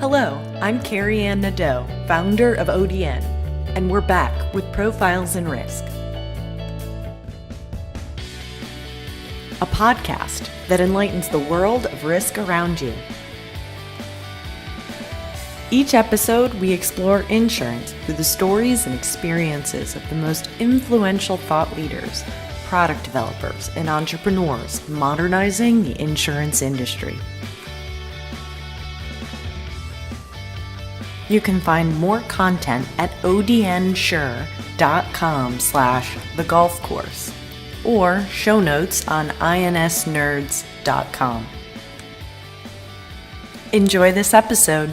Hello, I'm Carey Nadeau, founder of ODN, and we're back with Profiles in Risk, a podcast that enlightens the world of risk around you. Each episode, we explore insurance through the stories and experiences of the most influential thought leaders, product developers, and entrepreneurs modernizing the insurance industry. You can find more content at odnsure.com/thegolfcourse or show notes on insnerds.com. Enjoy this episode.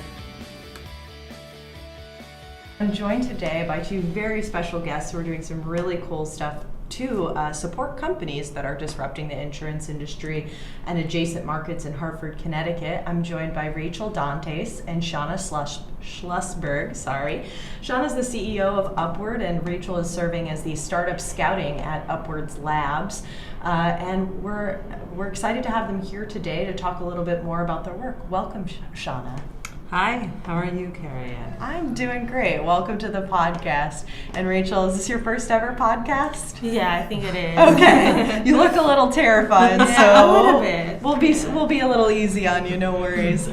I'm joined today by two very special guests who are doing some really cool stuff to support companies that are disrupting the insurance industry and adjacent markets in Hartford, Connecticut. I'm joined by Rachel Dantes and Shana Schlossberg. Shana's the CEO of Upward, and Rachel is serving as the startup scouting at Upward's Labs. And we're excited to have them here today to talk a little bit more about their work. Welcome, Shana. Hi, how are you, Carey? I'm doing great. Welcome to the podcast. And Rachel, is this your first ever podcast? Yeah, I think it is. Okay. You look a little terrified, yeah, so a little bit. We'll be a little easy on you, no worries.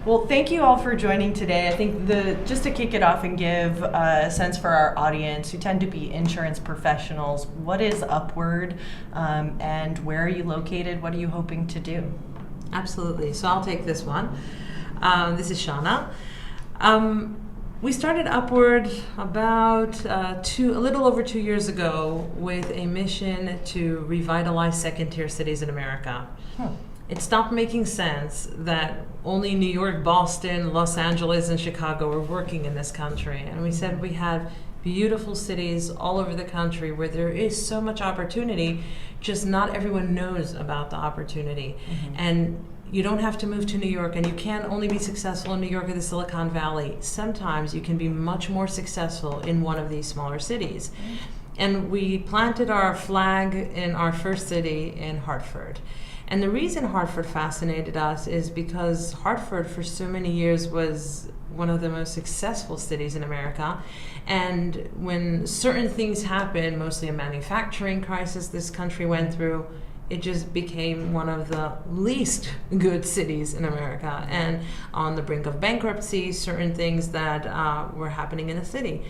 Well, thank you all for joining today. I think just to kick it off and give a sense for our audience who tend to be insurance professionals, what is Upward, and where are you located? What are you hoping to do? Absolutely. So I'll take this one. This is Shana. We started Upward about a little over 2 years ago with a mission to revitalize second-tier cities in America. It stopped making sense that only New York, Boston, Los Angeles, and Chicago were working in this country. And we said we have beautiful cities all over the country where there is so much opportunity, just not everyone knows about the opportunity. Mm-hmm. And you don't have to move to New York, and you can't only be successful in New York or the Silicon Valley. Sometimes you can be much more successful in one of these smaller cities. And we planted our flag in our first city in Hartford. And the reason Hartford fascinated us is because Hartford for so many years was one of the most successful cities in America. And when certain things happened, mostly a manufacturing crisis this country went through, it just became one of the least good cities in America, and on the brink of bankruptcy, certain things that were happening in the city.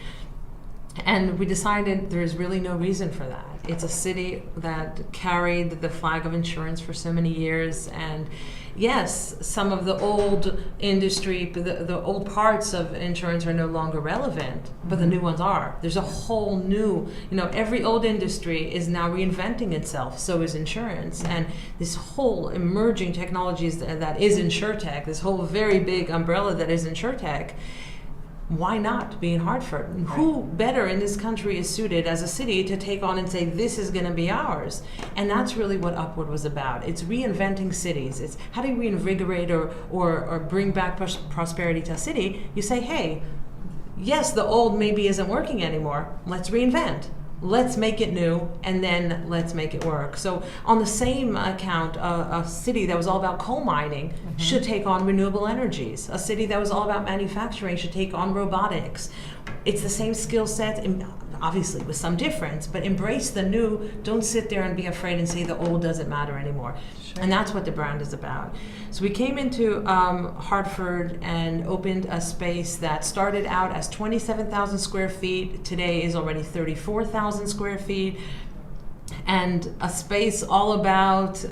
And we decided there's really no reason for that. It's a city that carried the flag of insurance for so many years, and yes, some of the old industry, the old parts of insurance are no longer relevant, but the new ones are. There's a whole new, every old industry is now reinventing itself, so is insurance. And this whole emerging technologies that is InsurTech, this whole very big umbrella that is InsurTech, why not be in Hartford? Right. Who better in this country is suited as a city to take on and say, this is going to be ours? And that's really what Upward was about. It's reinventing cities. It's how do you reinvigorate or bring back prosperity to a city? You say, hey, yes, the old maybe isn't working anymore. Let's reinvent. Let's make it new, and then let's make it work. So on the same account, a city that was all about coal mining should take on renewable energies. A city that was all about manufacturing should take on robotics. It's the same skill set, obviously with some difference, but embrace the new. Don't sit there and be afraid and say the old doesn't matter anymore. Sure. And that's what the brand is about. So we came into Hartford and opened a space that started out as 27,000 square feet. Today is already 34,000 square feet. And a space all about,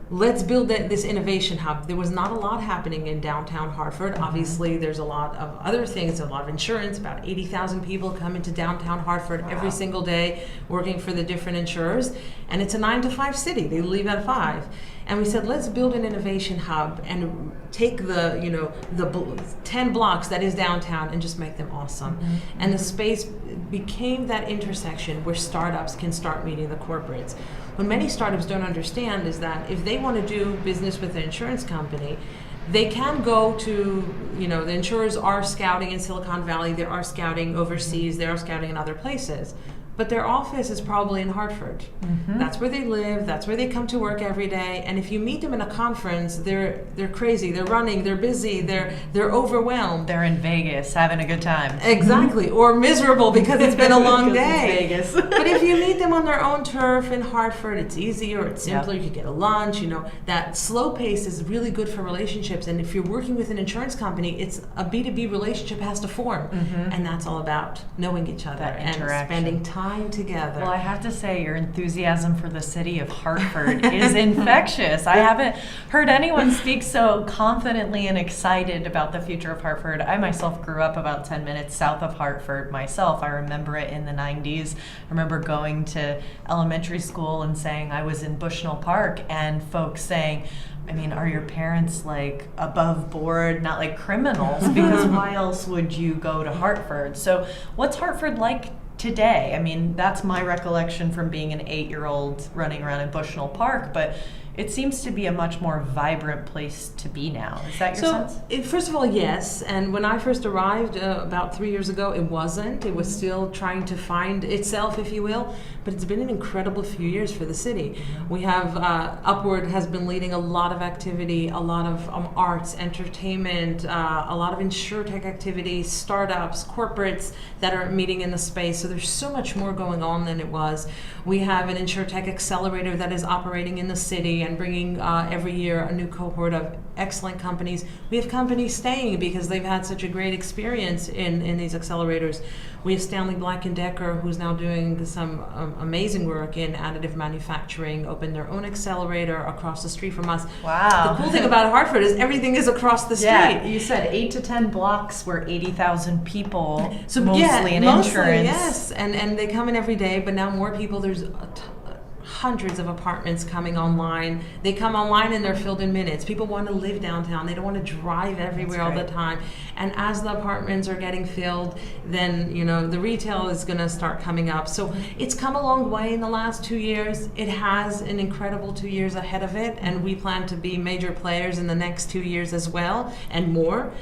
let's build this innovation hub. There was not a lot happening in downtown Hartford. Obviously, there's a lot of other things, a lot of insurance. About 80,000 people come into downtown Hartford every single day working for the different insurers. And it's a 9-to-5 city. They leave at 5. And we said, let's build an innovation hub and take the 10 blocks that is downtown and just make them awesome. Mm-hmm. And the space became that intersection where startups can start meeting the corporates. What many startups don't understand is that if they want to do business with an insurance company, they can go to, the insurers are scouting in Silicon Valley, they are scouting overseas, they are scouting in other places. but their office is probably in Hartford. That's where they live, that's where they come to work every day, and if you meet them in a conference, they're crazy, they're running, they're busy, they're overwhelmed. They're in Vegas having a good time. Exactly, or miserable because it's been a long day. It's Vegas. But if you meet them on their own turf in Hartford, it's easier, it's simpler, you get a lunch, that slow pace is really good for relationships, and if you're working with an insurance company, it's a B2B relationship has to form, and that's all about knowing each other and spending time together. Well, I have to say, your enthusiasm for the city of Hartford is infectious. I haven't heard anyone speak so confidently and excited about the future of Hartford. I myself grew up about 10 minutes south of Hartford myself. I remember it in the 90s. I remember going to elementary school and saying I was in Bushnell Park, and folks saying, I mean, are your parents like above board, not like criminals? Because why else would you go to Hartford? So what's Hartford like today? I mean, that's my recollection from being an 8-year-old running around in Bushnell Park, but it seems to be a much more vibrant place to be now. Is that your sense? First of all, yes. And when I first arrived about 3 years ago, it wasn't. It was still trying to find itself, if you will. But it's been an incredible few years for the city. We have Upward has been leading a lot of activity, a lot of arts, entertainment, a lot of insurtech activities, startups, corporates that are meeting in the space. So there's so much more going on than it was. We have an insurtech accelerator that is operating in the city and bringing every year a new cohort of excellent companies. We have companies staying because they've had such a great experience in these accelerators. We have Stanley Black & Decker, who's now doing some amazing work in additive manufacturing, opened their own accelerator across the street from us. Wow. The cool thing about Hartford is everything is across the street. Yeah, you said 8 to 10 blocks where 80,000 people, so mostly in insurance. Yes, and they come in every day, but now more people, there's hundreds of apartments coming online. They come online and they're filled in minutes. People want to live downtown. They don't want to drive everywhere all the time. And as the apartments are getting filled, then the retail is going to start coming up. So it's come a long way in the last 2 years. It has an incredible 2 years ahead of it, and we plan to be major players in the next 2 years as well and more.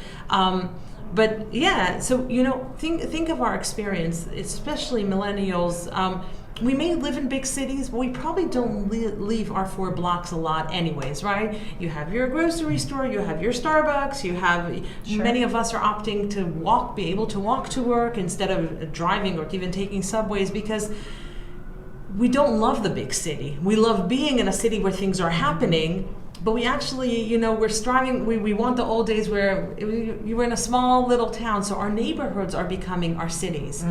But yeah, so think of our experience, especially millennials. We may live in big cities, but we probably don't leave our 4 blocks a lot anyways, right? You have your grocery store, you have your Starbucks, you have, many of us are opting to be able to walk to work instead of driving or even taking subways, because we don't love the big city. We love being in a city where things are happening, but we actually, we're striving, we want the old days where you were in a small little town, so our neighborhoods are becoming our cities.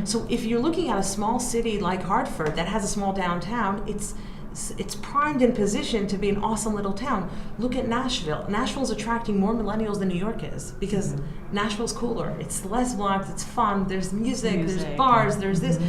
So if you're looking at a small city like Hartford that has a small downtown, it's primed in position to be an awesome little town. Look at Nashville. Nashville's attracting more millennials than New York is, because Nashville's cooler. It's less blocked, it's fun, there's music, there's bars, there's this.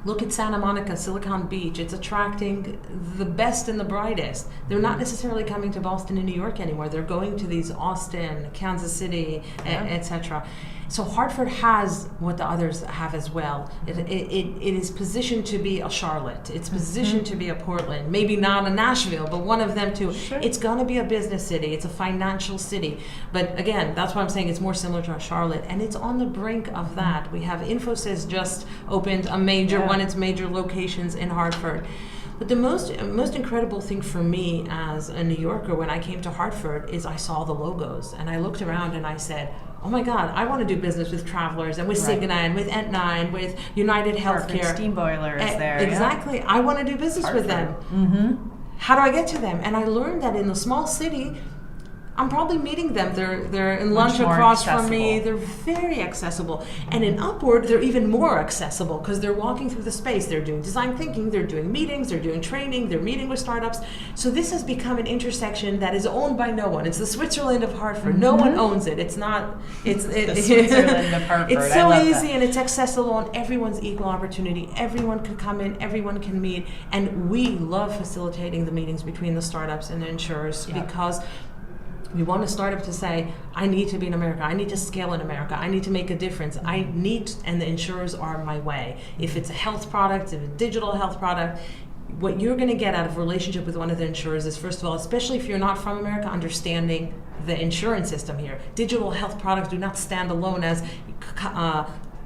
Look at Santa Monica, Silicon Beach. It's attracting the best and the brightest. They're not necessarily coming to Boston and New York anymore. They're going to these Austin, Kansas City, etc. So Hartford has what the others have as well. It is positioned to be a Charlotte. It's positioned to be a Portland. Maybe not a Nashville, but one of them too. It's going to be a business city. It's a financial city. But again, that's why I'm saying it's more similar to a Charlotte. And it's on the brink of that. We have Infosys just opened one of its major locations in Hartford. But the most incredible thing for me as a New Yorker when I came to Hartford is I saw the logos. And I looked around and I said, oh my God, I want to do business with Travelers and with Cigna and with Aetna and with United Healthcare. Steam Boiler is there. Exactly. I want to do business with them. How do I get to them? And I learned that in the small city, I'm probably meeting them. They're in lunch across from me. They're very accessible. And in Upward, they're even more accessible because they're walking through the space. They're doing design thinking. They're doing meetings. They're doing training. They're meeting with startups. So this has become an intersection that is owned by no one. It's the Switzerland of Hartford. No one owns it. It's not. It's the Switzerland of Hartford. It's so easy and it's accessible and everyone's equal opportunity. Everyone can come in. Everyone can meet. And we love facilitating the meetings between the startups and the insurers because we want a startup to say, I need to be in America. I need to scale in America. I need to make a difference. And the insurers are my way. If it's a health product, if it's a digital health product, what you're going to get out of a relationship with one of the insurers is, first of all, especially if you're not from America, understanding the insurance system here. Digital health products do not stand alone as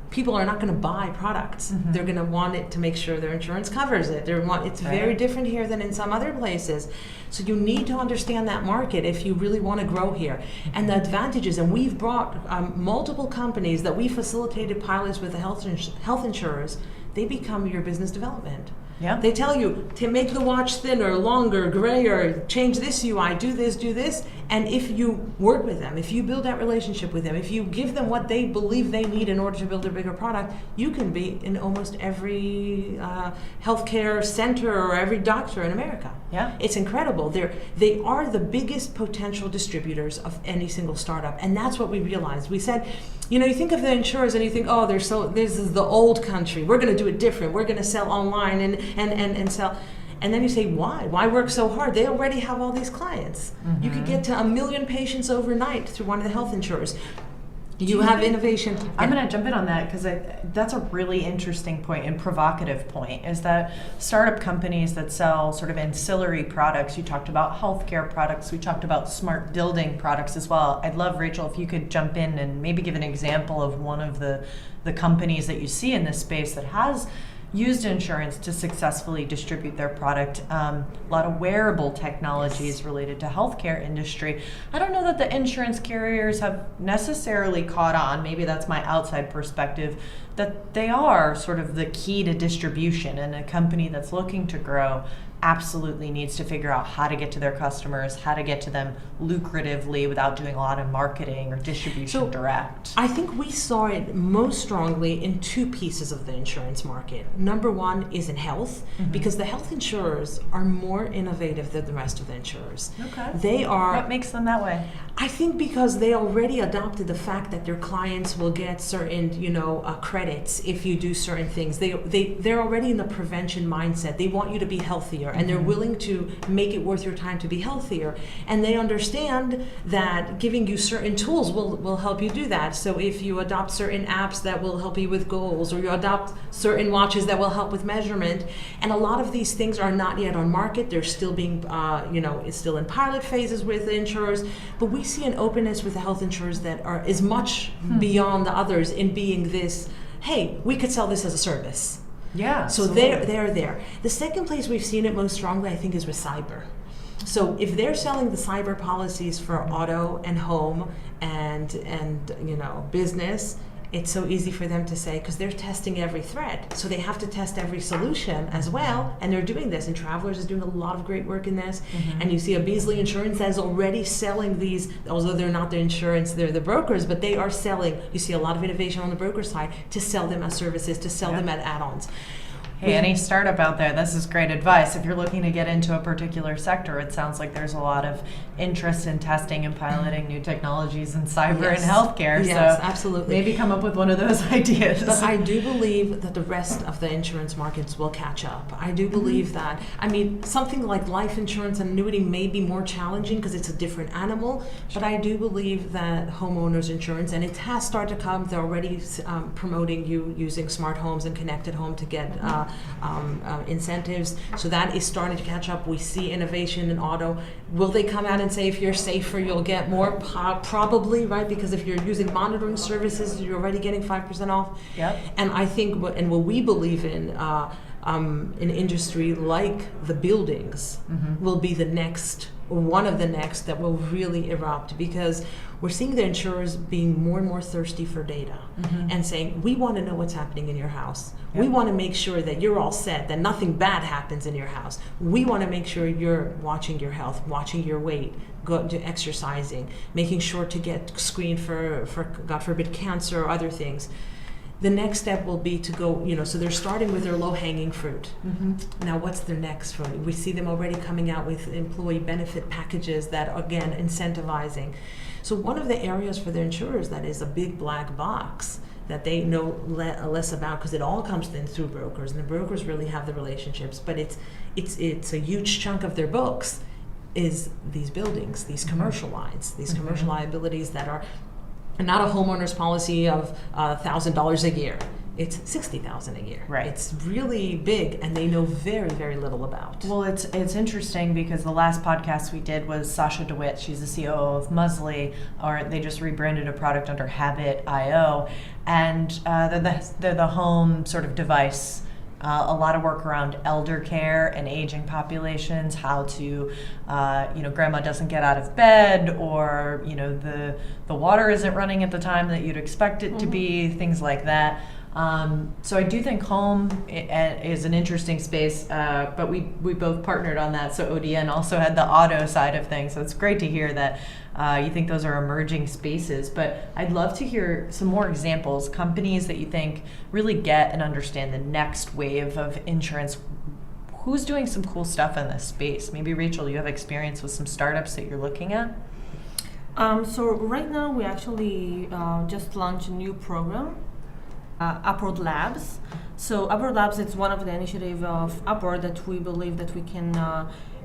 people are not going to buy products. They're going to want it to make sure their insurance covers it. It's very different here than in some other places. So you need to understand that market if you really want to grow here. And the advantages, and we've brought multiple companies that we facilitated pilots with the health insurers, they become your business development. Yeah. They tell you to make the watch thinner, longer, grayer, change this UI, do this. And if you work with them, if you build that relationship with them, if you give them what they believe they need in order to build a bigger product, you can be in almost every healthcare center or every doctor in America. Yeah. It's incredible. They are the biggest potential distributors of any single startup. And that's what we realized. We said, you think of the insurers and you think, oh, this is the old country. We're going to do it different. We're going to sell online and sell. And then you say, why? Why work so hard? They already have all these clients. You could get to 1 million patients overnight through one of the health insurers. You have innovation. I'm going to jump in on that because that's a really interesting point and provocative point, is that startup companies that sell sort of ancillary products, you talked about healthcare products, we talked about smart building products as well. I'd love, Rachel, if you could jump in and maybe give an example of one of the companies that you see in this space that has used insurance to successfully distribute their product. A lot of wearable technologies related to healthcare industry. I don't know that the insurance carriers have necessarily caught on, maybe that's my outside perspective, that they are sort of the key to distribution, and a company that's looking to grow absolutely needs to figure out how to get to their customers, how to get to them lucratively without doing a lot of marketing or distribution direct. I think we saw it most strongly in two pieces of the insurance market. Number one is in health, because the health insurers are more innovative than the rest of the insurers. Okay. They are. What makes them that way? I think because they already adopted the fact that their clients will get certain, credits if you do certain things. They're already in the prevention mindset. They want you to be healthier, and they're willing to make it worth your time to be healthier. And they understand that giving you certain tools will help you do that. So if you adopt certain apps that will help you with goals, or you adopt certain watches that will help with measurement, and a lot of these things are not yet on market. They're still being, it's still in pilot phases with the insurers, but we see an openness with the health insurers that is much beyond the others in being this, hey, we could sell this as a service. Yeah. So they're there. The second place we've seen it most strongly, I think, is with cyber. So if they're selling the cyber policies for auto and home and business, it's so easy for them to say, because they're testing every threat. So they have to test every solution as well, and they're doing this. And Travelers is doing a lot of great work in this. And you see a Beasley Insurance that is already selling these, although they're not the insurance, they're the brokers, but they are selling. You see a lot of innovation on the broker side to sell them as services, to sell them as add-ons. Hey, any startup out there, this is great advice. If you're looking to get into a particular sector, it sounds like there's a lot of interest in testing and piloting new technologies in cyber and healthcare. Yes, so absolutely. Maybe come up with one of those ideas. But I do believe that the rest of the insurance markets will catch up. I do believe that. I mean, something like life insurance and annuity may be more challenging because it's a different animal, but I do believe that homeowners insurance, and it has started to come, they're already promoting you using smart homes and connected home to get incentives. So that is starting to catch up. We see innovation in auto. Will they come out and say if you're safer, you'll get more? Probably, right? Because if you're using monitoring services, you're already getting 5% off. Yep. And I think, what we believe in an industry like the buildings will be the next, or one of the next, that will really erupt, because we're seeing the insurers being more and more thirsty for data and saying, we want to know what's happening in your house. Yep. We want to make sure that you're all set, that nothing bad happens in your house. We want to make sure you're watching your health, watching your weight, go to exercising, making sure to get screened for God forbid, cancer or other things. The next step will be to go, so they're starting with their low-hanging fruit. Now, what's their next fruit? We see them already coming out with employee benefit packages that, again, incentivizing. So one of the areas for the insurers that is a big black box that they know less about, because it all comes in through brokers, and the brokers really have the relationships, but it's a huge chunk of their books, is these buildings, these commercial lines, these commercial liabilities that are not a homeowner's policy of $1,000 a year. it's $60,000 a year. Right. It's really big, and they know very, very little about. Well, it's interesting because the last podcast we did was Sasha DeWitt. She's the COO of Musley, or they just rebranded a product under Habit.io, and they're the home sort of device. A lot of work around elder care and aging populations, how to, grandma doesn't get out of bed, or, the water isn't running at the time that you'd expect it to be, things like that. So I do think home is an interesting space, but we both partnered on that. So ODN also had the auto side of things. So it's great to hear that you think those are emerging spaces. But I'd love to hear some more examples, companies that you think really get and understand the next wave of insurance. Who's doing some cool stuff in this space? Maybe Rachel, you have experience with some startups that you're looking at? So right now we actually just launched a new program. Upward Labs. So Upward Labs, it's one of the initiatives of Upward that we believe that we can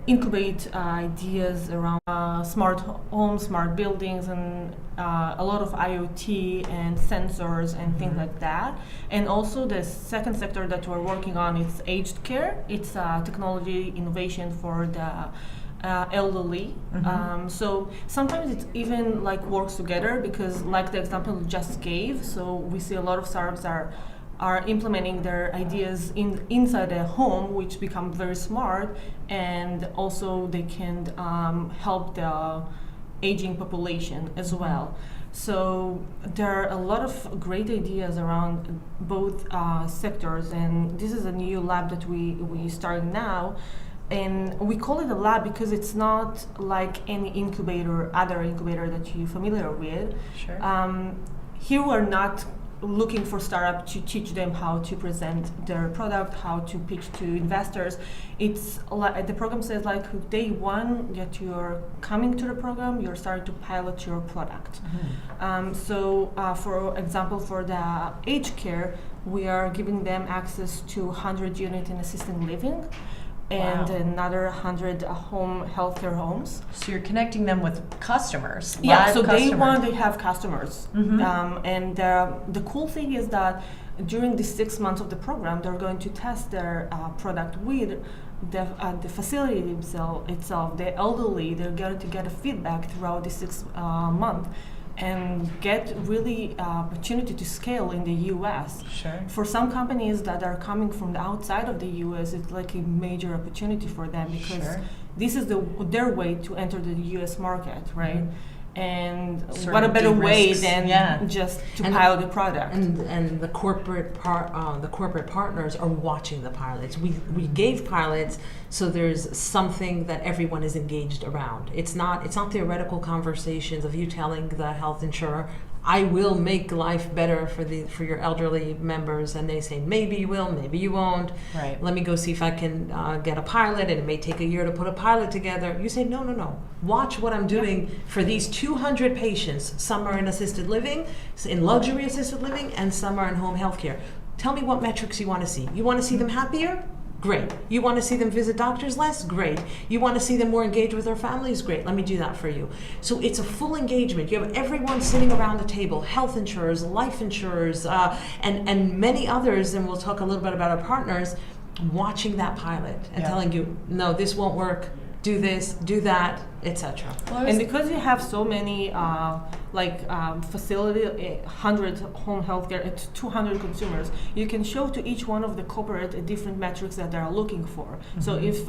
incubate ideas around smart homes, smart buildings, and a lot of IoT and sensors and things like that. And also the second sector that we're working on is aged care. It's technology innovation for the elderly. So sometimes it even like works together, because like the example you just gave, so we see a lot of startups are implementing their ideas inside a home, which become very smart, and also they can help the aging population as well. So there are a lot of great ideas around both sectors, and this is a new lab that we started now. And we call it a lab because it's not like any other incubator that you're familiar with. Sure. Here we're not looking for startup to teach them how to present their product, how to pitch to investors. It's like the program says, like day one that you're coming to the program, you're starting to pilot your product. So for example, for the aged care, we are giving them access to 100 units in assisted living, and another 100 home healthcare homes. So you're connecting them with customers. Yeah, so customers. day one they have customers. And the cool thing is that during the 6 months of the program, they're going to test their product with the facility itself, the elderly. They're going to get a feedback throughout the 6 months and get really opportunity to scale in the US. Sure. For some companies that are coming from the outside of the US, it's like a major opportunity for them, because this is their way to enter the US market, right? And Sort what a of better way de-risks. than just to pilot the product. And the corporate partners are watching the pilots. We gave pilots, so there's something that everyone is engaged around. It's not theoretical conversations of you telling the health insurer, I will make life better for your elderly members, and they say maybe you will, maybe you won't. Right. Let me go see if I can get a pilot, and it may take a year to put a pilot together. You say no. Watch what I'm doing for these 200 patients. Some are in assisted living, in luxury assisted living, and some are in home health care. Tell me what metrics you want to see. You want to see them happier? Great. You want to see them visit doctors less? Great. You want to see them more engaged with their families? Great. Let me do that for you. So it's a full engagement. You have everyone sitting around the table, health insurers, life insurers, and many others, and we'll talk a little bit about our partners, watching that pilot and telling you, no, this won't work, do this, do that, etc. And because you have so many facility, 100 home healthcare, 200 consumers, you can show to each one of the corporate different metrics that they are looking for. So if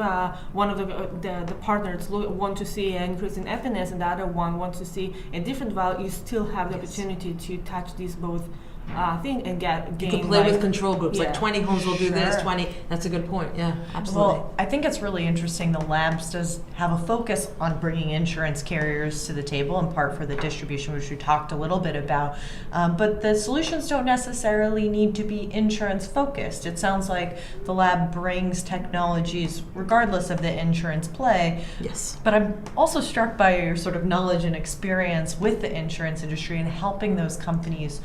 one of the partners want to see an increase in happiness, and the other one wants to see a different value, you still have the opportunity to touch these both thing and gain. You can play with control groups, like 20 homes will do this, 20. That's a good point. Yeah, absolutely. Well, I think it's really interesting. The labs does have a focus on bringing insurance carriers to the table, in part for the distribution, which we talked a little bit about. But the solutions don't necessarily need to be insurance focused. It sounds like the lab brings technologies regardless of the insurance play. Yes. But I'm also struck by your sort of knowledge and experience with the insurance industry and helping those companies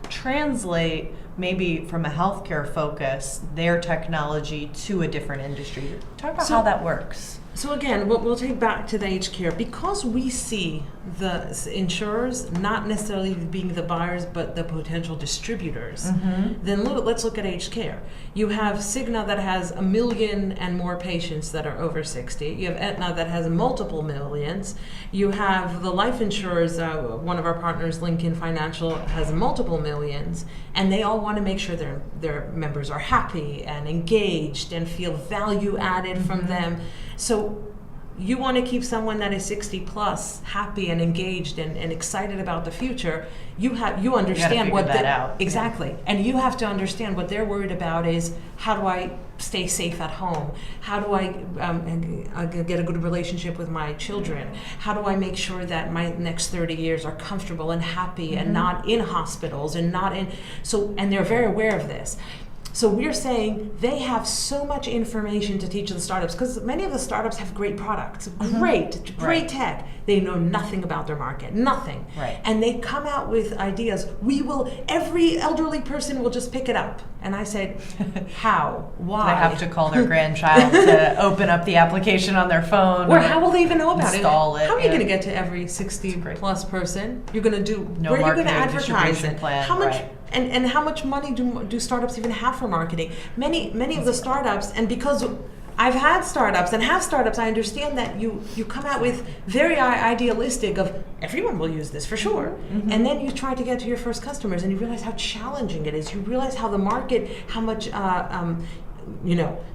translate, maybe from a healthcare focus, their technology to a different industry. Talk about how that works. So again, what we'll take back to the aged care, because we see the insurers not necessarily being the buyers, but the potential distributors, then let's look at aged care. You have Cigna that has 1 million and more patients that are over 60. You have Aetna that has multiple millions. You have the life insurers, one of our partners, Lincoln Financial, has multiple millions, and they all want to make sure their members are happy and engaged and feel value added from them. So you want to keep someone that is 60 plus happy and engaged and excited about the future. You understand what that out. Exactly. And you have to understand what they're worried about is, how do I stay safe at home? How do I get a good relationship with my children? How do I make sure that my next 30 years are comfortable and happy and not in hospitals and not in, and they're very aware of this. So we're saying they have so much information to teach the startups, because many of the startups have great products, great tech. They know nothing about their market, nothing. Right. And they come out with ideas. Every elderly person will just pick it up. And I said, how? Why? They have to call their grandchild to open up the application on their phone. Or how will they even know about install it? How are you going to get to every 60 plus person? You're going to do, no where are you going to marketing advertise distribution it? plan, How much? right. And how much money do startups even have for marketing? Many of the startups, and because I've had startups and have startups, I understand that you come out with very idealistic of everyone will use this for sure. And then you try to get to your first customers and you realize how challenging it is. You realize how the market, how much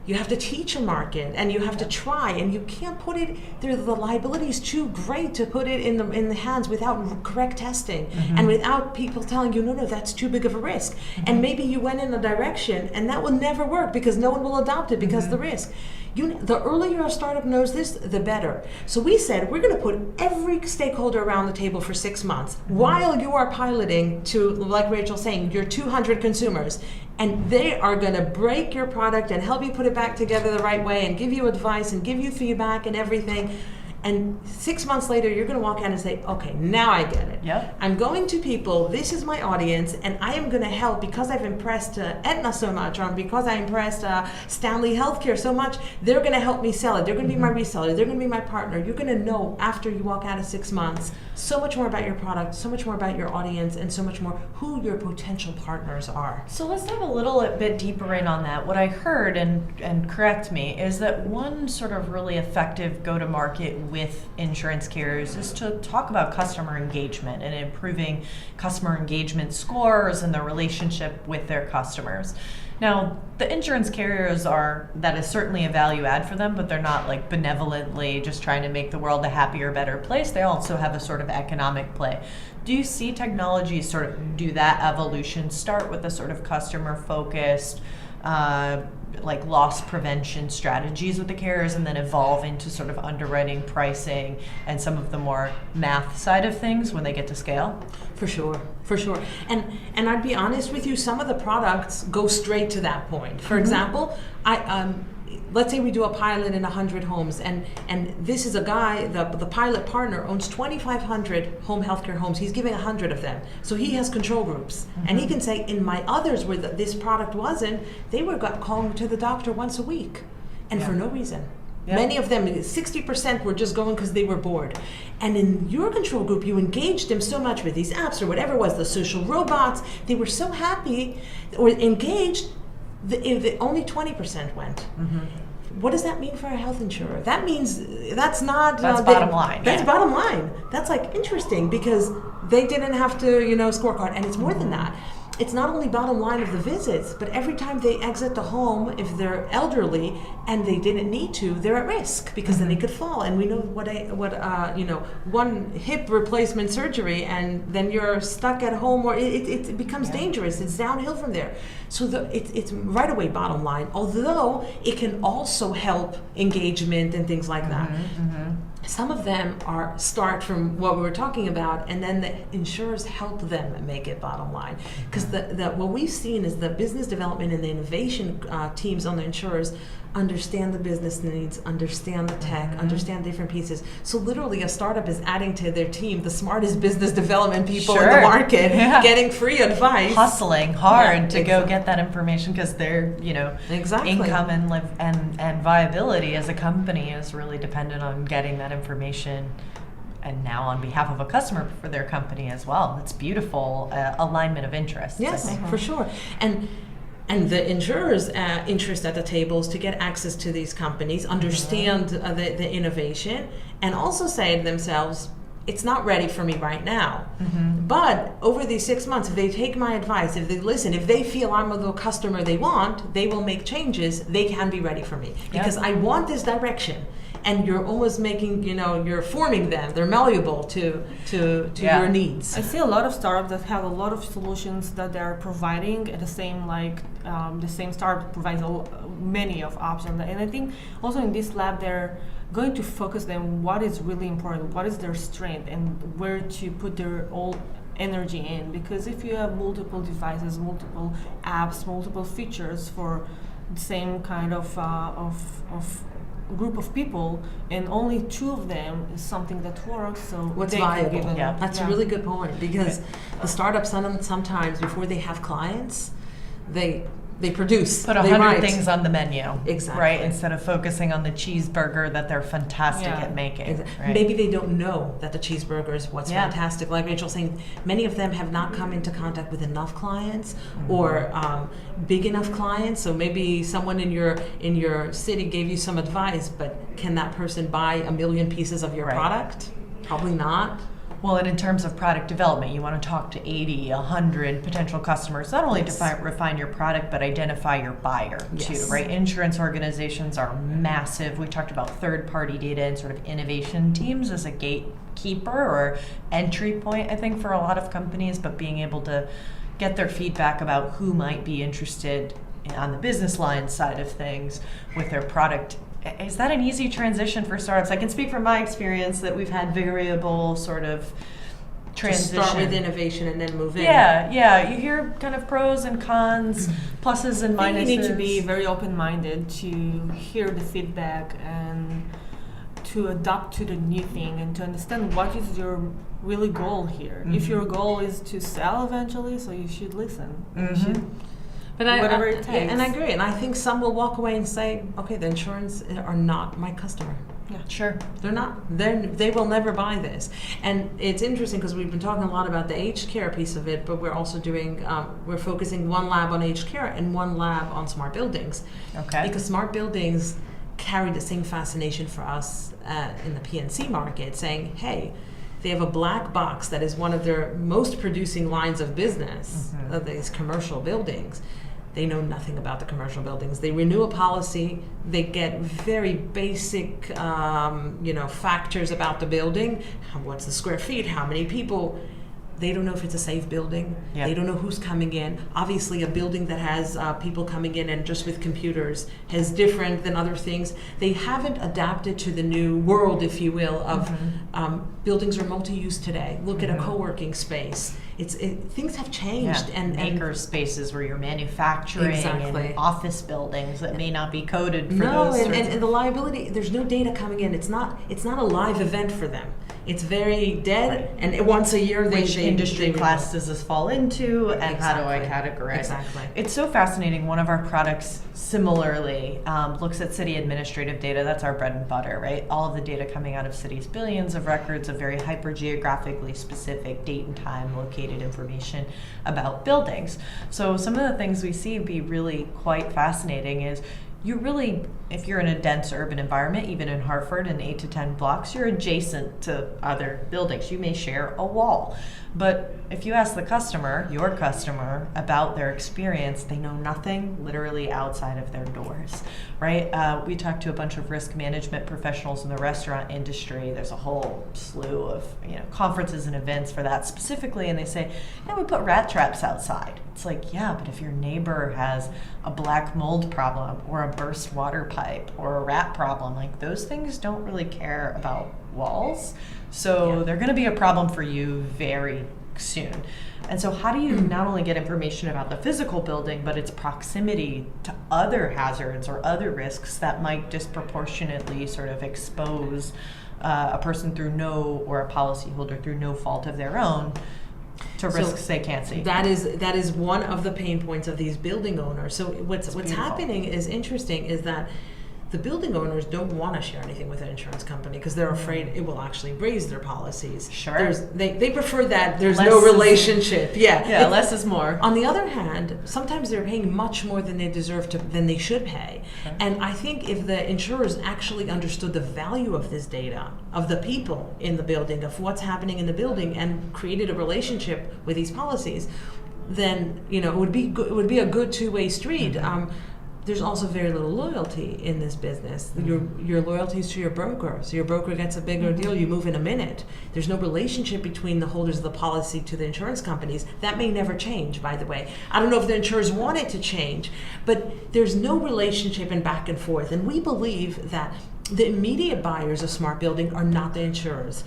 you have to teach a market and you have to try, and you can't put it there. The liability is too great to put it in the hands without correct testing and without people telling you, no, that's too big of a risk. And maybe you went in a direction and that will never work because no one will adopt it because of the risk. The earlier a startup knows this, the better. So we said we're going to put every stakeholder around the table for 6 months while you are piloting to, like Rachel's saying, your 200 consumers. And they are going to break your product and help you put it back together the right way and give you advice and give you feedback and everything. And 6 months later, you're going to walk out and say, okay, now I get it. Yep. I'm going to people, this is my audience, and I am going to help because I've impressed Aetna so much, or because I impressed Stanley Healthcare so much, they're going to help me sell it. They're going to be my reseller. They're going to be my partner. You're going to know after you walk out of 6 months so much more about your product, so much more about your audience, and so much more who your potential partners are. So let's dive a little bit deeper in on that. What I heard, and correct me, is that one sort of really effective go-to-market with insurance carriers is to talk about customer engagement and improving customer engagement scores and the relationship with their customers. Now, the insurance carriers that is certainly a value add for them, but they're not like benevolently just trying to make the world a happier, better place. They also have a sort of economic play. Do you see technologies sort of do that evolution, start with a sort of customer focused, like loss prevention strategies with the carriers, and then evolve into sort of underwriting, pricing, and some of the more math side of things when they get to scale? For sure. And I'd be honest with you, some of the products go straight to that point. For example, let's say we do a pilot in 100 homes, and this is a guy, the pilot partner owns 2,500 home healthcare homes. He's giving 100 of them. So he has control groups. And he can say, in my others where this product wasn't, they were calling to the doctor once a week, and for no reason. Yeah. Many of them, 60% were just going because they were bored. And in your control group, you engaged them so much with these apps or whatever it was, the social robots. They were so happy or engaged, only 20% went. What does that mean for a health insurer? That means that's not... That's bottom line. That's bottom line. That's like interesting because they didn't have to, scorecard. And it's more than that. It's not only bottom line of the visits, but every time they exit the home, if they're elderly and they didn't need to, they're at risk because then they could fall. And we know one hip replacement surgery, and then you're stuck at home, or it becomes dangerous. It's downhill from there. So it's right away bottom line. Although it can also help engagement and things like that. some of them start from what we were talking about, and then the insurers help them make it bottom line. Because what we've seen is the business development and the innovation teams on the insurers understand the business needs, understand the tech, understand different pieces. So literally a startup is adding to their team the smartest business development people in the market, getting free advice. Hustling hard to go get that information because their income and viability as a company is really dependent on getting that information, and now on behalf of a customer for their company as well. It's beautiful alignment of interests. Yes, for sure. And the insurers' interest at the table is to get access to these companies, understand the innovation, and also say to themselves, it's not ready for me right now. But over these 6 months, if they take my advice, if they listen, if they feel I'm the customer they want, they will make changes. They can be ready for me because I want this direction. And you're almost making, you're forming them. They're malleable to your needs. I see a lot of startups that have a lot of solutions that they're providing at the same the same startup provides many of options. And I think also in this lab they're going to focus on what is really important, what is their strength, and where to put their all energy in. Because if you have multiple devices, multiple apps, multiple features for the same kind of group of people, and only 2 of them is something that works. So what's viable? That's a really good point, because the startups sometimes before they have clients, they produce. Put 100 things on the menu. Exactly. Right? Instead of focusing on the cheeseburger that they're fantastic at making. Right? Maybe they don't know that the cheeseburger is what's fantastic. Like Rachel's saying, many of them have not come into contact with enough clients or big enough clients. So maybe someone in your city gave you some advice, but can that person buy 1 million pieces of your product? Probably not. Well, and in terms of product development, you want to talk to 80, 100 potential customers, not only to refine your product, but identify your buyer too, right? Insurance organizations are massive. We talked about third-party data and sort of innovation teams as a gatekeeper or entry point, I think, for a lot of companies, but being able to get their feedback about who might be interested on the business line side of things with their product. Is that an easy transition for startups? I can speak from my experience that we've had variable sort of transition. Just start with innovation and then move in. Yeah. You hear kind of pros and cons, pluses and minuses. You need to be very open-minded to hear the feedback and to adapt to the new thing and to understand what is your really goal here. If your goal is to sell eventually, so you should listen. You should whatever it takes. And I agree. And I think some will walk away and say, okay, the insurance are not my customer. Yeah, sure. They're not. They will never buy this. And it's interesting because we've been talking a lot about the aged care piece of it, but we're also doing, we're focusing 1 lab on aged care and 1 lab on smart buildings. Okay. Because smart buildings carry the same fascination for us in the PNC market, saying, hey, they have a black box that is one of their most producing lines of business, these commercial buildings. They know nothing about the commercial buildings. They renew a policy. They get very basic, factors about the building. What's the square feet? How many people? They don't know if it's a safe building. They don't know who's coming in. Obviously, a building that has people coming in and just with computers is different than other things. They haven't adapted to the new world, if you will, of buildings are multi-use today. Look at a co-working space. Things have changed. And maker spaces where you're manufacturing and office buildings that may not be coded for those. And the liability, there's no data coming in. It's not a live event for them. It's very dead, and once a year which industry class does this fall into, and how do I categorize? Exactly. It's so fascinating. One of our products similarly looks at city administrative data. That's our bread and butter, right? All of the data coming out of cities, billions of records of very hyper-geographically specific date and time located information about buildings. So some of the things we see be really quite fascinating is you really, if you're in a dense urban environment, even in Hartford in 8 to 10 blocks, you're adjacent to other buildings. You may share a wall. But if you ask the customer, your customer, about their experience, they know nothing literally outside of their doors, right? We talked to a bunch of risk management professionals in the restaurant industry. There's a whole slew of conferences and events for that specifically, and they say, we put rat traps outside. It's like, yeah, but if your neighbor has a black mold problem or a burst water pipe or a rat problem, like those things don't really care about walls. So they're going to be a problem for you very soon. And so how do you not only get information about the physical building, but its proximity to other hazards or other risks that might disproportionately sort of expose a person through or a policyholder through no fault of their own to risks they can't see? That is one of the pain points of these building owners. So what's happening is interesting is that the building owners don't want to share anything with an insurance company because they're afraid it will actually raise their policies. Sure. They prefer that there's no relationship. Yeah, less is more. On the other hand, sometimes they're paying much more than they deserve than they should pay. Sure. And I think if the insurers actually understood the value of this data, of the people in the building, of what's happening in the building, and created a relationship with these policies, then it would be a good two-way street. There's also very little loyalty in this business. Your loyalty is to your broker. So your broker gets a bigger deal, you move in a minute. There's no relationship between the holders of the policy to the insurance companies. That may never change, by the way. I don't know if the insurers want it to change, but there's no relationship and back and forth. And we believe that the immediate buyers of smart building are not the insurers.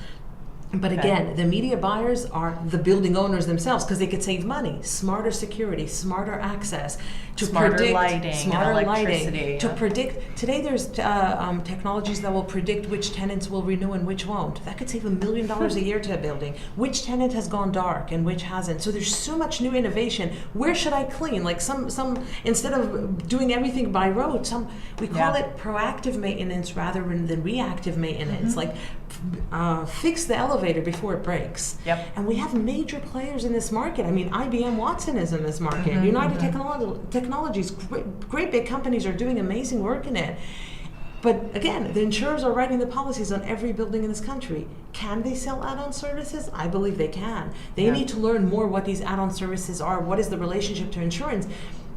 But again, the immediate buyers are the building owners themselves because they could save money, smarter security, smarter access, smarter lighting, to predict. Today there's technologies that will predict which tenants will renew and which won't. That could save $1 million a year to a building. Which tenant has gone dark and which hasn't. So there's so much new innovation. Where should I clean? Like some instead of doing everything by rote, we call it proactive maintenance rather than reactive maintenance. Like fix the elevator before it breaks. Yep. And we have major players in this market. I mean, IBM Watson is in this market. United Technologies, great big companies are doing amazing work in it. But again, the insurers are writing the policies on every building in this country. Can they sell add-on services? I believe they can. They need to learn more what these add-on services are. What is the relationship to insurance?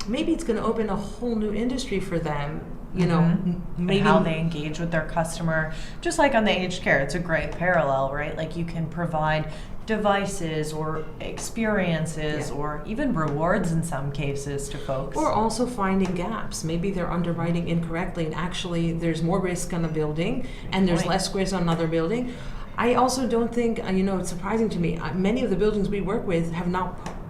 Maybe it's going to open a whole new industry for them. Maybe and how they engage with their customer. Just like on the aged care, it's a great parallel, right? Like you can provide devices or experiences or even rewards in some cases to folks. Or also finding gaps. Maybe they're underwriting incorrectly and actually there's more risk on a building and there's less risk on another building. I also don't think, it's surprising to me, many of the buildings we work with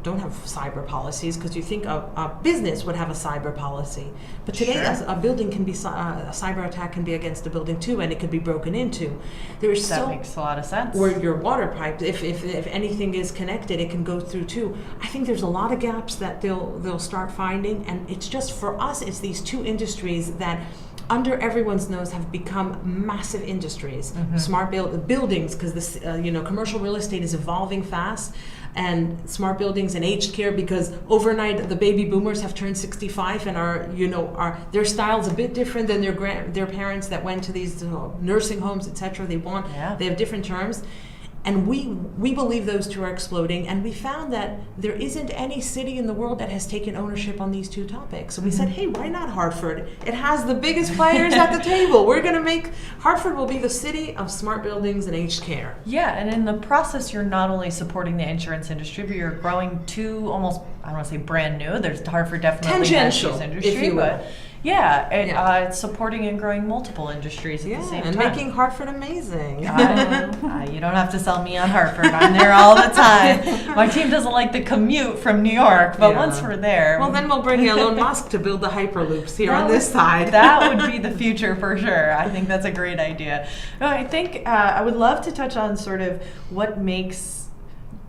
don't have cyber policies because you think a business would have a cyber policy. But today a building can be, a cyber attack can be against a building too, and it could be broken into. That makes a lot of sense. Or your water pipe, if anything is connected, it can go through too. I think there's a lot of gaps that they'll start finding, and it's just, for us, it's these two industries that under everyone's nose have become massive industries. Smart buildings, because this commercial real estate is evolving fast, and smart buildings and aged care, because overnight the baby boomers have turned 65 and are their style's a bit different than their parents that went to these nursing homes, etc. They have different terms. And we believe those two are exploding, and we found that there isn't any city in the world that has taken ownership on these two topics. So we said, hey, why not Hartford? It has the biggest players at the table. We're going to make Hartford will be the city of smart buildings and aged care. Yeah, and in the process, you're not only supporting the insurance industry, but you're growing two almost, I don't want to say brand new. There's Hartford definitely tangential, has industry, if you will. But it's supporting and growing multiple industries at the same time. And making Hartford amazing. You don't have to sell me on Hartford. I'm there all the time. My team doesn't like the commute from New York, but once we're there... Well, then we'll bring Elon Musk to build the Hyperloops here on this side. That would be the future for sure. I think that's a great idea. No, I think I would love to touch on sort of what makes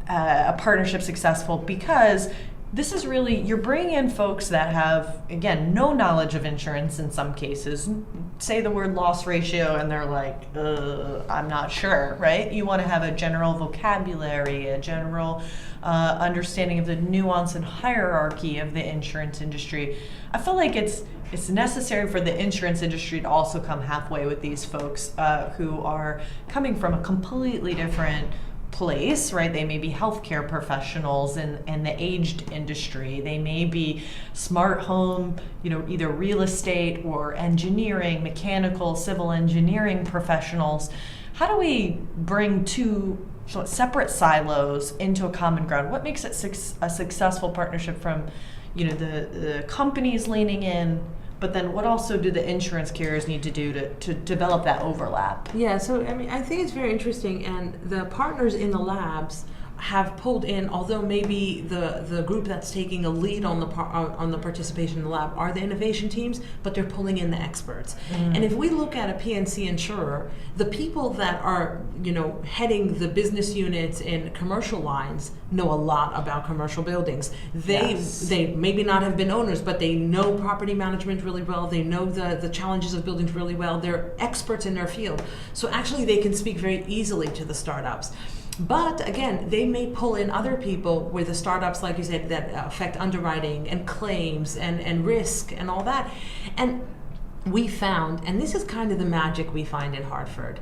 a partnership successful, because this is really, you're bringing in folks that have, again, no knowledge of insurance in some cases. Say the word loss ratio and they're like, I'm not sure, right? You want to have a general vocabulary, a general understanding of the nuance and hierarchy of the insurance industry. I feel like it's necessary for the insurance industry to also come halfway with these folks who are coming from a completely different place, right? They may be healthcare professionals in the aged industry. They may be smart home, either real estate or engineering, mechanical, civil engineering professionals. How do we bring two separate silos into a common ground? What makes it a successful partnership from, the companies leaning in, but then what also do the insurance carriers need to do to develop that overlap? Yeah, so I mean, I think it's very interesting, and the partners in the labs have pulled in, although maybe the group that's taking a lead on the participation in the lab are the innovation teams, but they're pulling in the experts. And if we look at a PNC insurer, the people that are heading the business units in commercial lines know a lot about commercial buildings. They maybe not have been owners, but they know property management really well. They know the challenges of buildings really well. They're experts in their field, so actually they can speak very easily to the startups. But again, they may pull in other people with the startups, like you said, that affect underwriting and claims and risk and all that. And we found, and this is kind of the magic we find in Hartford,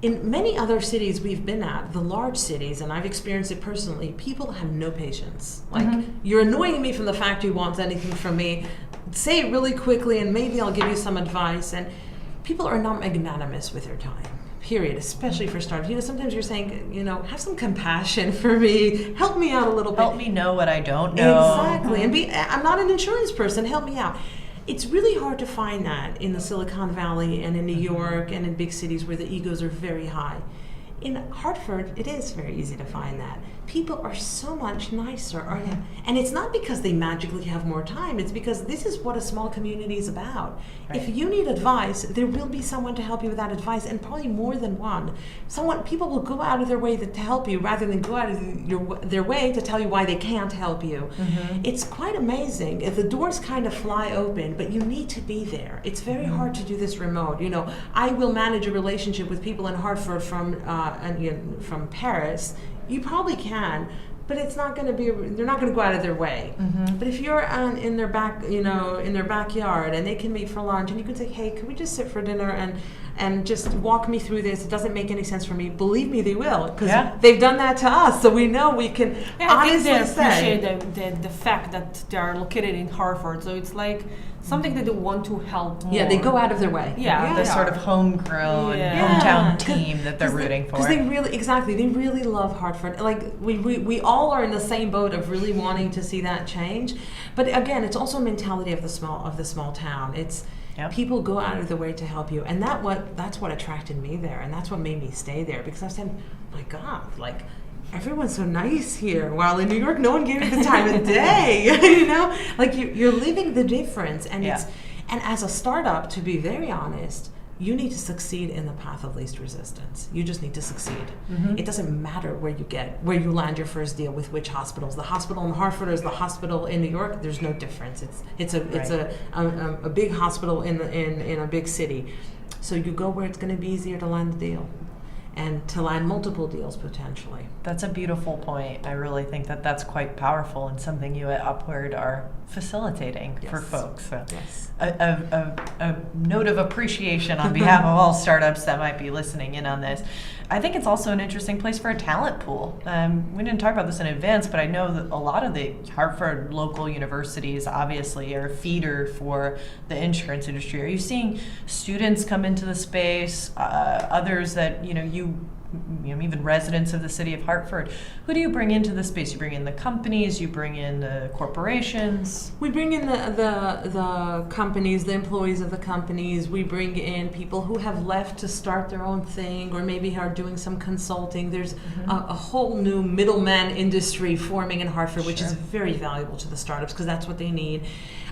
in many other cities we've been at, the large cities, and I've experienced it personally, people have no patience. Like, you're annoying me from the factory wants anything from me, say it really quickly and maybe I'll give you some advice. And people are not magnanimous with their time. Period, especially for startups. Sometimes you're saying, have some compassion for me, help me out a little bit. Help me know what I don't know. Exactly, and I'm not an insurance person, help me out. It's really hard to find that in the Silicon Valley and in New York and in big cities where the egos are very high. In Hartford, it is very easy to find that. People are so much nicer. And it's not because they magically have more time, it's because this is what a small community is about. Right. If you need advice, there will be someone to help you with that advice, and probably more than one. People will go out of their way to help you rather than go out of their way to tell you why they can't help you. It's quite amazing. The doors kind of fly open, but you need to be there. It's very hard to do this remote. I will manage a relationship with people in Hartford from Paris. You probably can, but it's not going to be. They're not going to go out of their way. But if you're in their backyard, and they can meet for lunch, and you can say, "Hey, can we just sit for dinner and just walk me through this? It doesn't make any sense for me." Believe me, they will, because they've done that to us, so we know we can honestly say. I think they appreciate the fact that they are located in Hartford, so it's like something that they want to help more. Yeah, they go out of their way. The sort of homegrown hometown team that they're rooting for. Because they really love Hartford. Like we all are in the same boat of really wanting to see that change. But again, it's also a mentality of the small town. It's people go out of the way to help you, and that's what attracted me there, and that's what made me stay there, because I said, my God, like, everyone's so nice here. While in New York, no one gave me the time of day. Like you're living the difference, and and as a startup, to be very honest, you need to succeed in the path of least resistance. You just need to succeed. It doesn't matter where you land your first deal with which hospitals. The hospital in Hartford is the hospital in New York. There's no difference. It's a big hospital in a big city. So you go where it's going to be easier to land the deal, and to land multiple deals potentially. That's a beautiful point. I really think that that's quite powerful, and something you at Upward are facilitating for folks. So a note of appreciation on behalf of all startups that might be listening in on this. I think it's also an interesting place for a talent pool. We didn't talk about this in advance, but I know that a lot of the Hartford local universities obviously are a feeder for the insurance industry. Are you seeing students come into the space, others that even residents of the city of Hartford? Who do you bring into the space? You bring in the companies, you bring in the corporations? We bring in the companies, the employees of the companies. We bring in people who have left to start their own thing, or maybe are doing some consulting. There's a whole new middleman industry forming in Hartford, which is very valuable to the startups, because that's what they need.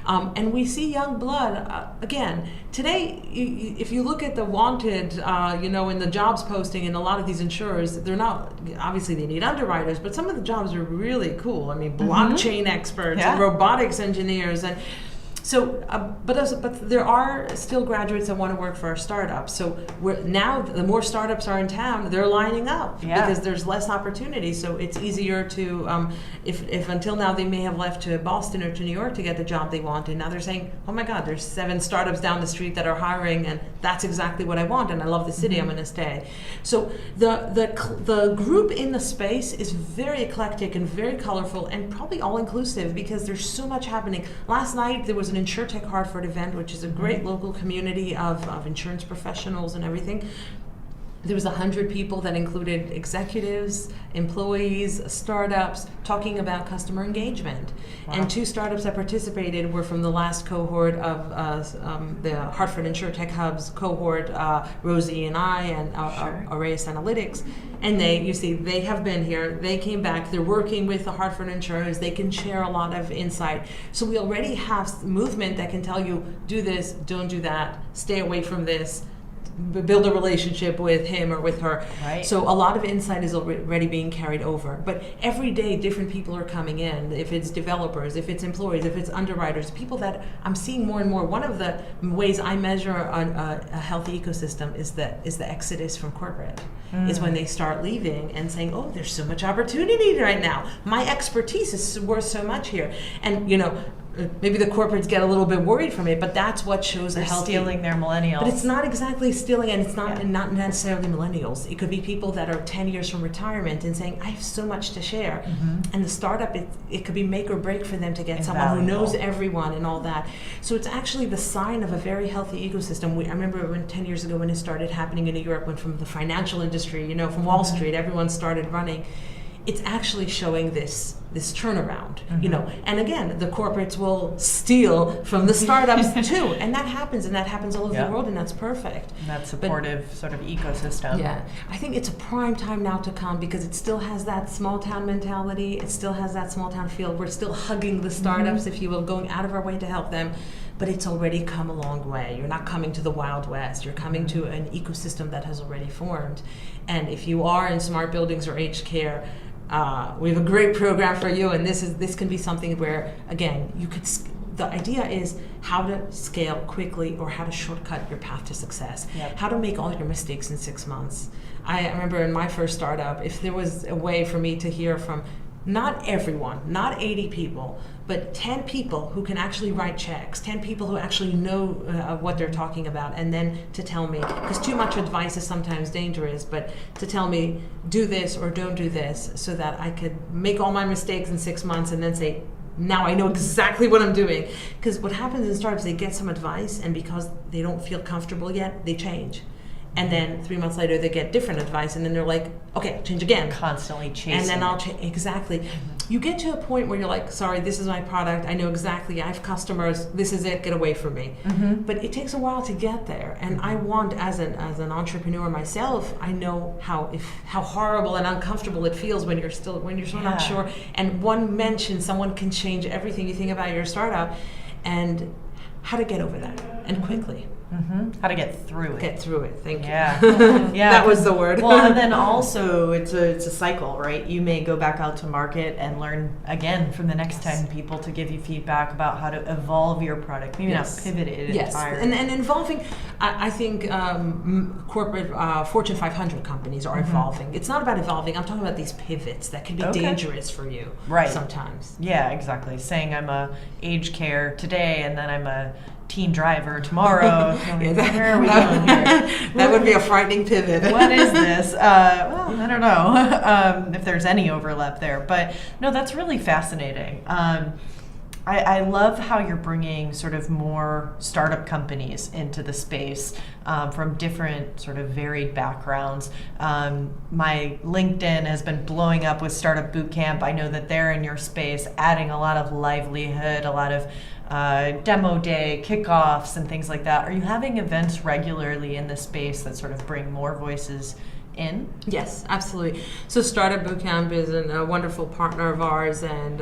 And we see young blood. Again, today, if you look at the wanted, in the jobs posting in a lot of these insurers, they're not, obviously they need underwriters, but some of the jobs are really cool. I mean, blockchain experts and robotics engineers, and so, but there are still graduates that want to work for our startups. So now the more startups are in town, they're lining up because there's less opportunity. So it's easier to, if until now they may have left to Boston or to New York to get the job they wanted, now they're saying, oh my God, there's 7 startups down the street that are hiring, and that's exactly what I want, and I love the city, I'm going to stay. So the group in the space is very eclectic and very colorful, and probably all inclusive, because there's so much happening. Last night there was an InsurTech Hartford event, which is a great local community of insurance professionals and everything. There was 100 people that included executives, employees, startups, talking about customer engagement. Wow. And 2 startups that participated were from the last cohort of the Hartford InsurTech Hub's cohort, Rosie and I, and Aureus Analytics. And they have been here, they came back, they're working with the Hartford insurers, they can share a lot of insight. So we already have movement that can tell you, do this, don't do that, stay away from this, build a relationship with him or with her. Right. So a lot of insight is already being carried over. But every day, different people are coming in. If it's developers, if it's employees, if it's underwriters, people that I'm seeing more and more. One of the ways I measure a healthy ecosystem is the exodus from corporate. Is when they start leaving and saying, oh, there's so much opportunity right now. My expertise is worth so much here. And, maybe the corporates get a little bit worried from it, but that's what shows a healthy... stealing their millennials. But it's not exactly stealing, and it's not necessarily millennials. It could be people that are 10 years from retirement and saying, I have so much to share. And the startup, it could be make or break for them to get someone who knows everyone and all that. So it's actually the sign of a very healthy ecosystem. I remember 10 years ago when it started happening in New York, when from the financial industry, from Wall Street, everyone started running. It's actually showing this turnaround, and again, the corporates will steal from the startups too, and that happens all over the world, and that's perfect. And that supportive sort of ecosystem. Yeah, I think it's a prime time now to come because it still has that small town mentality. It still has that small town feel. We're still hugging the startups, if you will, going out of our way to help them. But it's already come a long way. You're not coming to the Wild West. You're coming to an ecosystem that has already formed. And if you are in smart buildings or aged care, we have a great program for you, and this can be something where, again, the idea is how to scale quickly or how to shortcut your path to success. Yep. How to make all your mistakes in 6 months. I remember in my first startup, if there was a way for me to hear from not everyone, not 80 people, but 10 people who can actually write checks, 10 people who actually know what they're talking about, and then to tell me, because too much advice is sometimes dangerous, but to tell me, do this or don't do this, so that I could make all my mistakes in 6 months and then say, now I know exactly what I'm doing. Because what happens in startups, they get some advice, and because they don't feel comfortable yet, they change. And then 3 months later, they get different advice, and then they're like, okay, change again. Constantly chasing. And then I'll change. Exactly. You get to a point where you're like, sorry, this is my product. I know exactly. I have customers. This is it. Get away from me. But it takes a while to get there. And I want, as an entrepreneur myself, I know how horrible and uncomfortable it feels when you're still not sure. And one mention, someone can change everything you think about your startup, and how to get over that and quickly. How to get through it. Get through it. Thank you. Yeah, that was the word. Well, and then also it's a cycle, right? You may go back out to market and learn again from the next 10 people to give you feedback about how to evolve your product. Maybe not pivot it entirely. And involving, I think corporate Fortune 500 companies are evolving. It's not about evolving. I'm talking about these pivots that can be dangerous for you sometimes. Yeah, exactly. Saying I'm a aged care today and then I'm a teen driver tomorrow. Where are we going here? That would be a frightening pivot. What is this? Well, I don't know if there's any overlap there. But no, that's really fascinating. I love how you're bringing sort of more startup companies into the space from different sort of varied backgrounds. My LinkedIn has been blowing up with Startup Bootcamp. I know that they're in your space, adding a lot of livelihood, a lot of demo day, kickoffs, and things like that. Are you having events regularly in the space that sort of bring more voices in? Yes, absolutely. So Startup Bootcamp is a wonderful partner of ours, and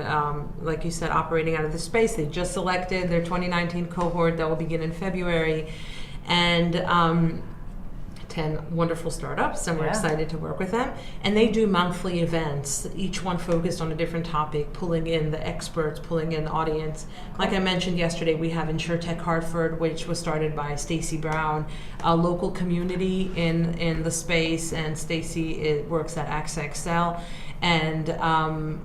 like you said, operating out of the space. They just selected their 2019 cohort that will begin in February, and 10 wonderful startups, and we're excited to work with them. And they do monthly events, each one focused on a different topic, pulling in the experts, pulling in the audience. Like I mentioned yesterday, we have InsurTech Hartford, which was started by Stacy Brown, a local community in the space, and Stacy works at AXA and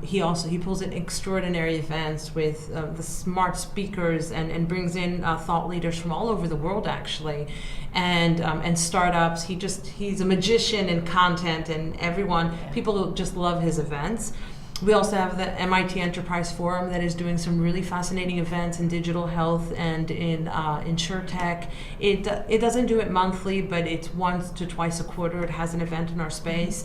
he pulls in extraordinary events with the smart speakers and brings in thought leaders from all over the world, actually, and startups. He's a magician in content, and people just love his events. We also have the MIT Enterprise Forum that is doing some really fascinating events in digital health and in insurtech. It doesn't do it monthly, but it's once to twice a quarter. It has an event in our space.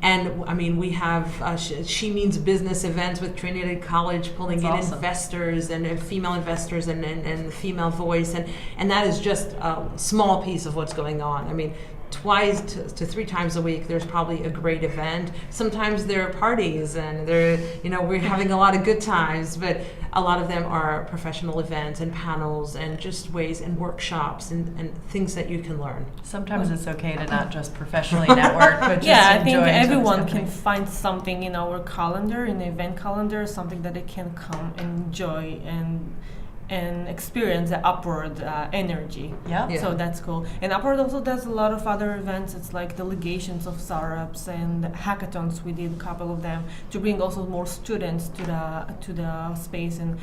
And I mean, we have She Means Business events with Trinity College pulling in investors and female investors and the female voice. And that is just a small piece of what's going on. I mean, twice to 3 times a week there's probably a great event. Sometimes there are parties and we're having a lot of good times, but a lot of them are professional events and panels and just ways and workshops and things that you can learn. Sometimes it's okay to not just professionally network, but just I think enjoy everyone can find something in our calendar, in the event calendar, something that they can come and enjoy and experience the Upward energy. Yeah. So that's cool. And Upward also does a lot of other events. It's like delegations of startups and hackathons. We did a couple of them to bring also more students to the space, and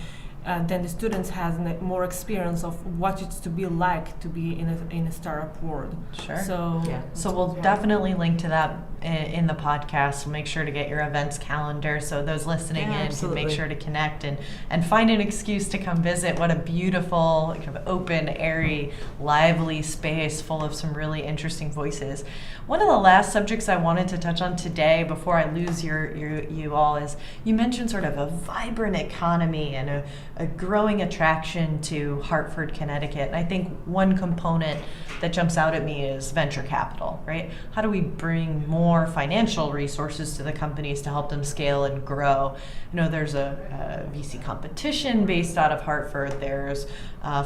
then the students has more experience of what it's to be like to be in a startup world. Sure. So we'll definitely link to that in the podcast. We'll make sure to get your events calendar so those listening in absolutely. can make sure to connect and find an excuse to come visit. What a beautiful, kind of open, airy, lively space full of some really interesting voices. One of the last subjects I wanted to touch on today before I lose you all is you mentioned sort of a vibrant economy and a growing attraction to Hartford, Connecticut. And I think one component that jumps out at me is venture capital, right? How do we bring more financial resources to the companies to help them scale and grow? There's a VC competition based out of Hartford. There's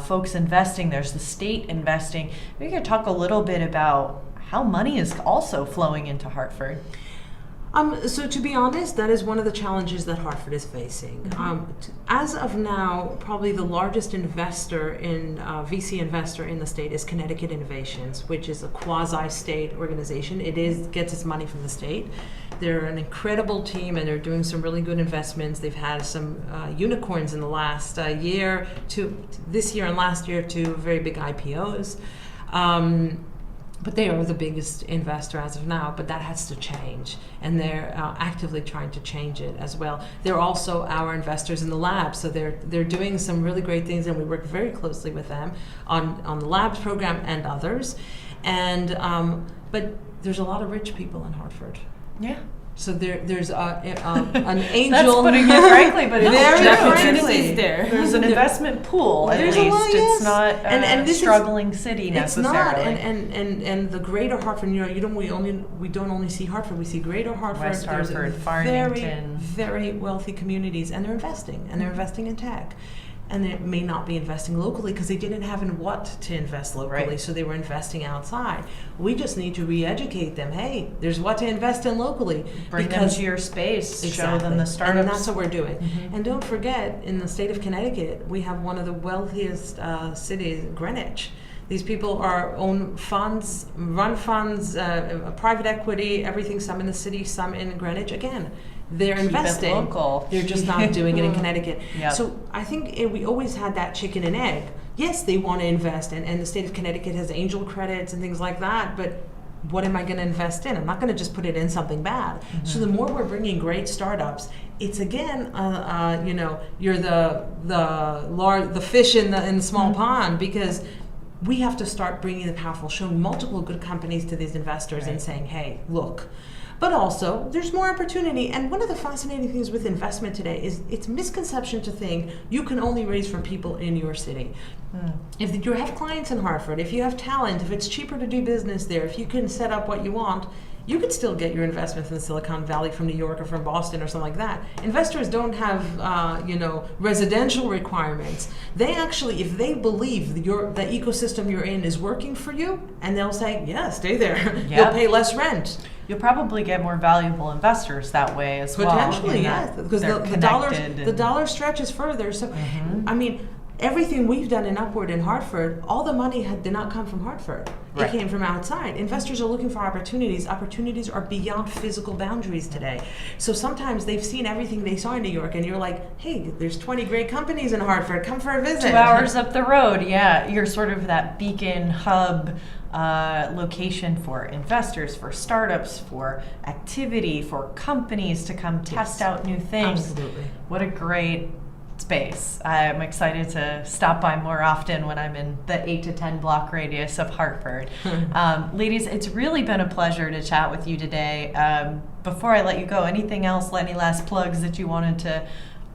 folks investing. There's the state investing. Maybe you could talk a little bit about how money is also flowing into Hartford. So to be honest, that is one of the challenges that Hartford is facing. As of now, probably the largest VC investor in the state is Connecticut Innovations, which is a quasi-state organization. It gets its money from the state. They're an incredible team, and they're doing some really good investments. They've had some unicorns in the last year, this year and last year, 2 very big IPOs. But they are the biggest investor as of now, but that has to change, and they're actively trying to change it as well. They're also our investors in the lab, so they're doing some really great things, and we work very closely with them on the labs program and others. And but there's a lot of rich people in Hartford. Yeah. So there's an angel. That's putting it frankly, but it's very true. frankly. There's an investment pool, at least. It's not a struggling city necessarily. It's not, and the greater Hartford, we don't only see Hartford, we see greater Hartford. West Hartford, There's Farmington. very wealthy communities, and they're investing, in tech. And they may not be investing locally because they didn't have in what to invest locally, right. So they were investing outside. We just need to re-educate them. Hey, there's what to invest in locally. Bring them to your space, show them the startups. And that's what we're doing. And don't forget, in the state of Connecticut, we have one of the wealthiest cities, Greenwich. These people own funds, run funds, private equity, everything, some in the city, some in Greenwich. Again, they're investing. Keep it local. They're just not doing it in Connecticut. Yep. So I think we always had that chicken and egg. Yes, they want to invest, and the state of Connecticut has angel credits and things like that, but what am I going to invest in? I'm not going to just put it in something bad. So the more we're bringing great startups, it's again, you're the fish in the small pond, because we have to start bringing the powerful, showing multiple good companies to these investors, right. And saying, hey, look. But also, there's more opportunity. And one of the fascinating things with investment today is it's misconception to think you can only raise from people in your city. If you have clients in Hartford, if you have talent, if it's cheaper to do business there, if you can set up what you want, you could still get your investment from the Silicon Valley, from New York, or from Boston, or something like that. Investors don't have, residential requirements. They actually, if they believe the ecosystem you're in is working for you, and they'll say, yeah, stay there. Yep. You'll pay less rent. You'll probably get more valuable investors that way as well. Potentially, yes, because the dollar stretches further. So, I mean, everything we've done in Upward in Hartford, all the money did not come from Hartford. Right. It came from outside. Investors are looking for opportunities. Opportunities are beyond physical boundaries today. So sometimes they've seen everything they saw in New York, and you're like, hey, there's 20 great companies in Hartford. Come for a visit. 2 hours up the road, yeah. You're sort of that beacon hub location for investors, for startups, for activity, for companies to come test out new things. Absolutely. What a great space. I'm excited to stop by more often when I'm in the 8 to 10 block radius of Hartford. Ladies, it's really been a pleasure to chat with you today. Before I let you go, anything else, any last plugs that you wanted to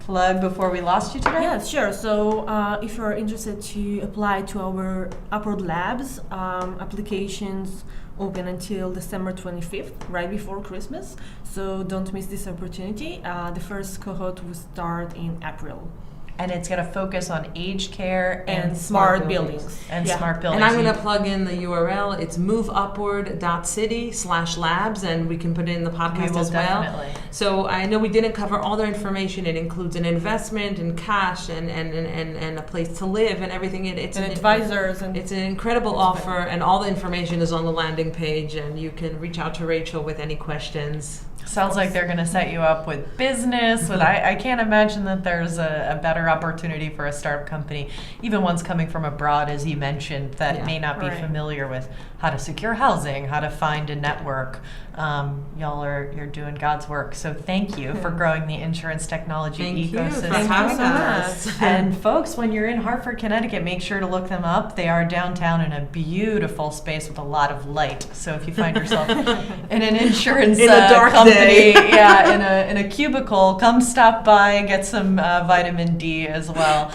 plug before we lost you today? Yeah, sure. So if you're interested to apply to our Upward Labs, applications open until December 25th, right before Christmas. So don't miss this opportunity. The first cohort will start in April. And it's going to focus on aged care And smart buildings. And Yeah. smart buildings. And I'm going to plug in the URL. It's moveupward.city/labs, and we can put it in the We podcast will as well. definitely. So I know we didn't cover all the information. It includes an investment and cash and a place to live and everything. It's And an advisors and It's an incredible offer, and all the information is on the landing page, and you can reach out to Rachel with any questions. Sounds like they're going to set you up with business. But I can't imagine that there's a better opportunity for a startup company, even ones coming from abroad, as you mentioned, that Yeah. may not be Right. familiar with how to secure housing, how to find a network. You're doing God's work. So thank you for growing the insurance technology Thank you ecosystem. for having so us. And folks, when you're in Hartford, Connecticut, make sure to look them up. They are downtown in a beautiful space with a lot of light. So if you find yourself in an insurance In a dark company, day. yeah, in a cubicle, come stop by and get some vitamin D as well.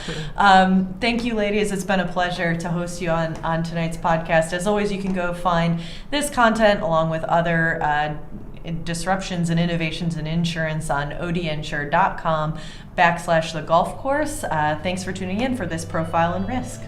Thank you, ladies. It's been a pleasure to host you on tonight's podcast. As always, you can go find this content along with other disruptions and innovations in insurance on odinsure.com/the golf course. Thanks for tuning in for this Profile in Risk.